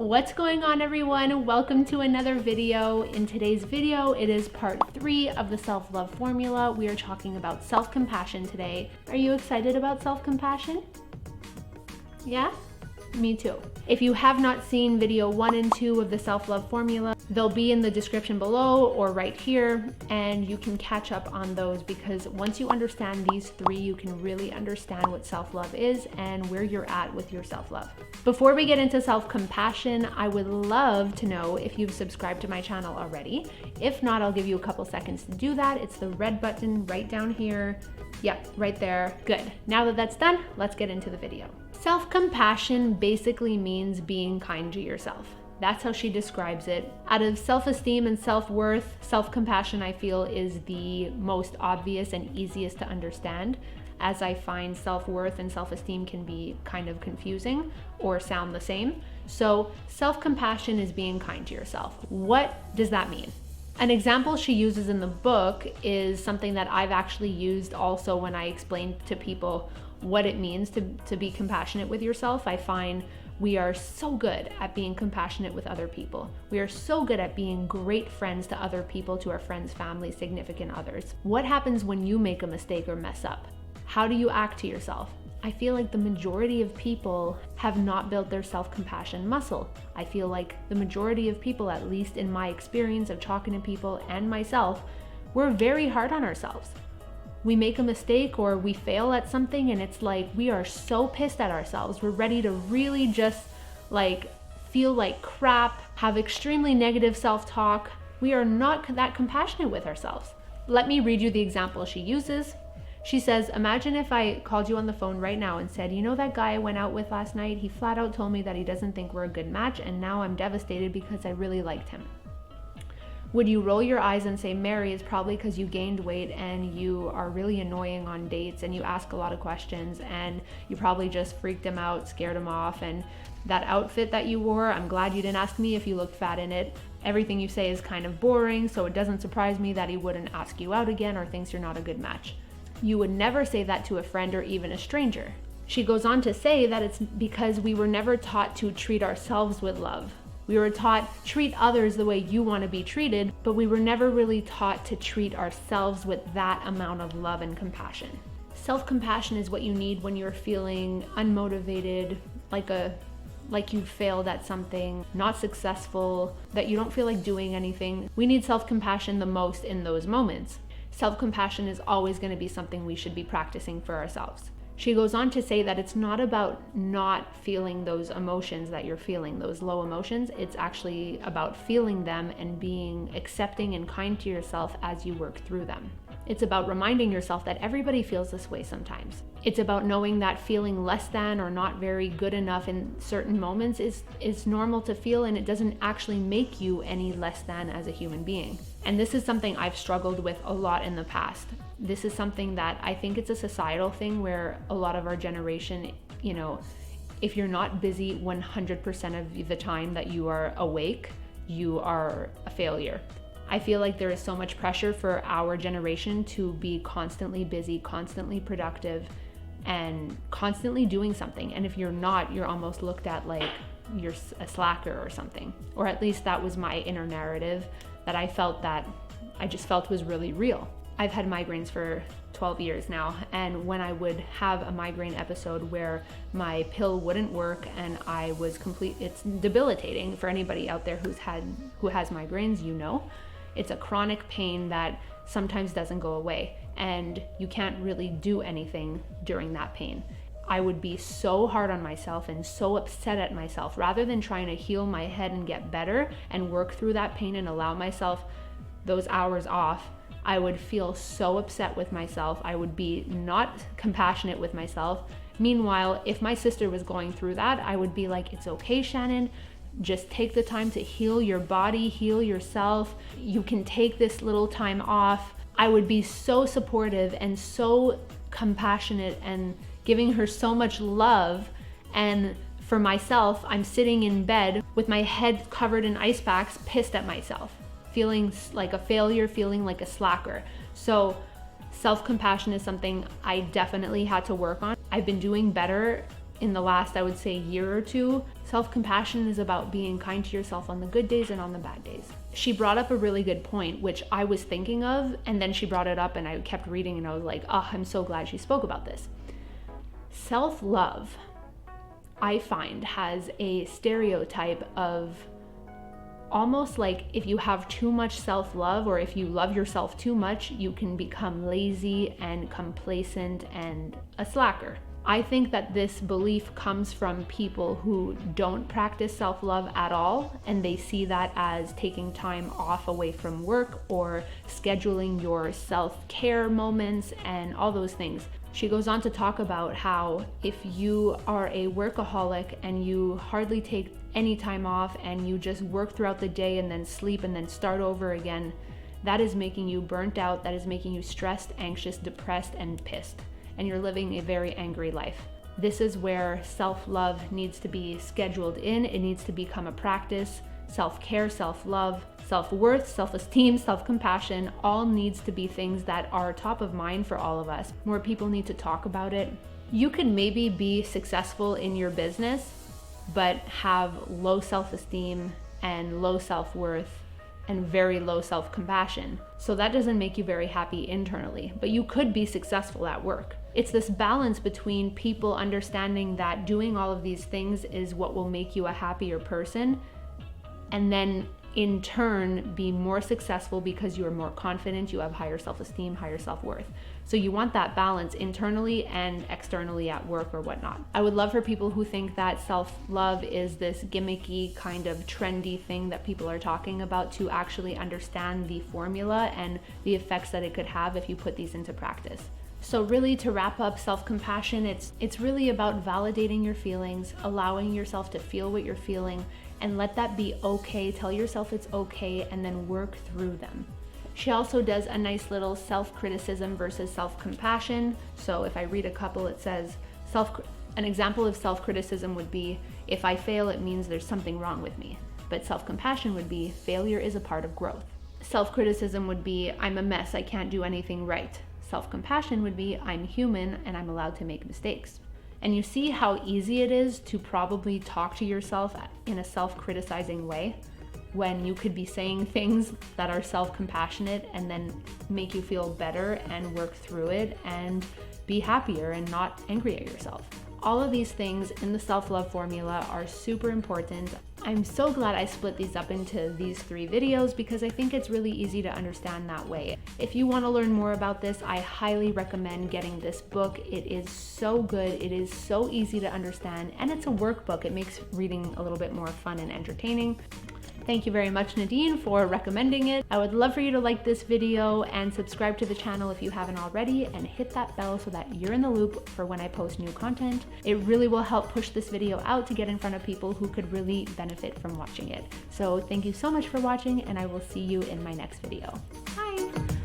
What's going on, everyone? Welcome to another video. In today's video, it is part 3 of the self-love formula. We are talking about self-compassion today. Are you excited about self-compassion? Yeah? Me too. If you have not seen video 1 and 2 of the self-love formula, they'll be in the description below or right here, and you can catch up on those because once you understand these 3, you can really understand what self-love is and where you're at with your self-love. Before we get into self-compassion, I would love to know if you've subscribed to my channel already. If not, I'll give you a couple seconds to do that. It's the red button right down here. Yep, right there. Good. Now that that's done, let's get into the video. Self-compassion basically means being kind to yourself. That's how she describes it. Out of self-esteem and self-worth, self-compassion I feel is the most obvious and easiest to understand, as I find self-worth and self-esteem can be kind of confusing or sound the same. So self-compassion is being kind to yourself. What does that mean? An example she uses in the book is something that I've actually used also when I explain to people what it means to be compassionate with yourself. I find we are so good at being compassionate with other people. We are so good at being great friends to other people, to our friends, family, significant others. What happens when you make a mistake or mess up? How do you act to yourself? I feel like the majority of people have not built their self-compassion muscle. I feel like the majority of people, at least in my experience of talking to people and myself, we're very hard on ourselves. We make a mistake or we fail at something and it's like we are so pissed at ourselves. We're ready to really just feel like crap, have extremely negative self-talk. We are not that compassionate with ourselves. Let me read you the example she uses. She says, imagine if I called you on the phone right now and said, you know that guy I went out with last night? He flat out told me that he doesn't think we're a good match and now I'm devastated because I really liked him. Would you roll your eyes and say, Mary, it's probably because you gained weight and you are really annoying on dates and you ask a lot of questions and you probably just freaked him out, scared him off, and that outfit that you wore, I'm glad you didn't ask me if you looked fat in it. Everything you say is kind of boring, so it doesn't surprise me that he wouldn't ask you out again or thinks you're not a good match. You would never say that to a friend or even a stranger. She goes on to say that it's because we were never taught to treat ourselves with love. We were taught, treat others the way you want to be treated, but we were never really taught to treat ourselves with that amount of love and compassion. Self-compassion is what you need when you're feeling unmotivated, like you failed at something, not successful, that you don't feel like doing anything. We need self-compassion the most in those moments. Self-compassion is always going to be something we should be practicing for ourselves. She goes on to say that it's not about not feeling those emotions that you're feeling, those low emotions. It's actually about feeling them and being accepting and kind to yourself as you work through them. It's about reminding yourself that everybody feels this way sometimes. It's about knowing that feeling less than or not very good enough in certain moments is normal to feel, and it doesn't actually make you any less than as a human being. And this is something I've struggled with a lot in the past. This is something that I think it's a societal thing where a lot of our generation, if you're not busy 100% of the time that you are awake, you are a failure. I feel like there is so much pressure for our generation to be constantly busy, constantly productive, and constantly doing something. And if you're not, you're almost looked at like you're a slacker or something. Or at least that was my inner narrative that I just felt was really real. I've had migraines for 12 years now, and when I would have a migraine episode where my pill wouldn't work and I was it's debilitating for anybody out there who has migraines, It's a chronic pain that sometimes doesn't go away, and you can't really do anything during that pain. I would be so hard on myself and so upset at myself. Rather than trying to heal my head and get better and work through that pain and allow myself those hours off, I would feel so upset with myself. I would be not compassionate with myself. Meanwhile, if my sister was going through that, I would be like, it's okay, Shannon. Just take the time to heal your body, heal yourself. You can take this little time off. I would be so supportive and so compassionate and giving her so much love. And for myself, I'm sitting in bed with my head covered in ice packs, pissed at myself, feeling like a failure, feeling like a slacker. So self-compassion is something I definitely had to work on. I've been doing better in the last, I would say, year or two. Self-compassion is about being kind to yourself on the good days and on the bad days. She brought up a really good point, which I was thinking of, and then she brought it up and I kept reading and I was like, oh, I'm so glad she spoke about this. Self-love, I find, has a stereotype of almost like if you have too much self-love, or if you love yourself too much, you can become lazy and complacent and a slacker. I think that this belief comes from people who don't practice self-love at all, and they see that as taking time off away from work or scheduling your self-care moments and all those things. She goes on to talk about how if you are a workaholic and you hardly take any time off and you just work throughout the day and then sleep and then start over again, that is making you burnt out, that is making you stressed, anxious, depressed, and pissed. And you're living a very angry life. This is where self-love needs to be scheduled in. It needs to become a practice. Self-care, self-love, self-worth, self-esteem, self-compassion, all needs to be things that are top of mind for all of us. More people need to talk about it. You could maybe be successful in your business, but have low self-esteem and low self-worth and very low self-compassion. So that doesn't make you very happy internally, but you could be successful at work. It's this balance between people understanding that doing all of these things is what will make you a happier person, and then in turn be more successful because you are more confident, you have higher self-esteem, higher self-worth. So you want that balance internally and externally at work or whatnot. I would love for people who think that self-love is this gimmicky kind of trendy thing that people are talking about to actually understand the formula and the effects that it could have if you put these into practice. So really, to wrap up self-compassion, it's really about validating your feelings, allowing yourself to feel what you're feeling, and let that be okay. Tell yourself it's okay, and then work through them. She also does a nice little self-criticism versus self-compassion. So if I read a couple, it says, an example of self-criticism would be, if I fail, it means there's something wrong with me. But self-compassion would be, failure is a part of growth. Self-criticism would be, I'm a mess, I can't do anything right. Self-compassion would be, I'm human and I'm allowed to make mistakes. And you see how easy it is to probably talk to yourself in a self-criticizing way when you could be saying things that are self-compassionate and then make you feel better and work through it and be happier and not angry at yourself. All of these things in the self-love formula are super important. I'm so glad I split these up into these 3 videos because I think it's really easy to understand that way. If you want to learn more about this, I highly recommend getting this book. It is so good, it is so easy to understand, and it's a workbook. It makes reading a little bit more fun and entertaining. Thank you very much, Nadine, for recommending it. I would love for you to like this video and subscribe to the channel if you haven't already, and hit that bell so that you're in the loop for when I post new content. It really will help push this video out to get in front of people who could really benefit from watching it. So thank you so much for watching, and I will see you in my next video. Bye!